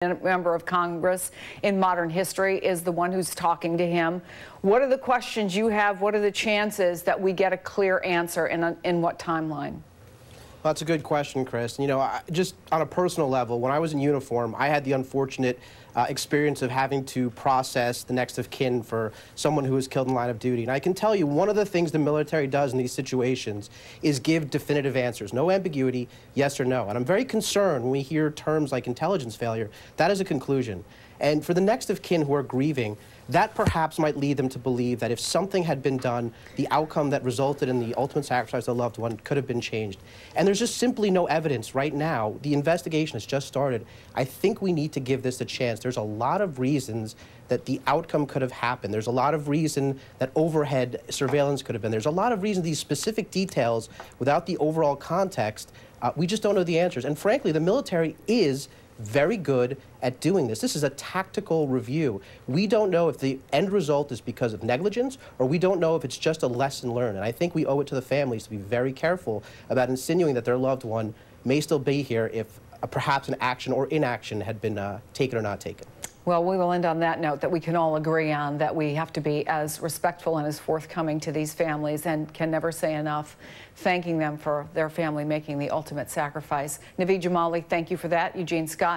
A member of Congress in modern history is the one who's talking to him. What are the questions you have? What are the chances that we get a clear answer, and in what timeline? Well, that's a good question, Chris. You know, just on a personal level, when I was in uniform, I had the unfortunate experience of having to process the next of kin for someone who was killed in line of duty. And I can tell you, one of the things the military does in these situations is give definitive answers. No ambiguity, yes or no. And I'm very concerned when we hear terms like intelligence failure. That is a conclusion. And for the next of kin who are grieving, that perhaps might lead them to believe that if something had been done, the outcome that resulted in the ultimate sacrifice of a loved one could have been changed. And there's just simply no evidence right now. The investigation has just started. I think we need to give this a chance. There's a lot of reasons that the outcome could have happened. There's a lot of reason that overhead surveillance could have been. There's a lot of reason these specific details, without the overall context, we just don't know the answers. And frankly, the military is very good at doing this. This is a tactical review. We don't know if the end result is because of negligence, or we don't know if it's just a lesson learned. And I think we owe it to the families to be very careful about insinuating that their loved one may still be here if perhaps an action or inaction had been taken or not taken. Well, we will end on that note that we can all agree on, that we have to be as respectful and as forthcoming to these families, and can never say enough thanking them for their family making the ultimate sacrifice. Naveed Jamali, thank you for that. Eugene Scott.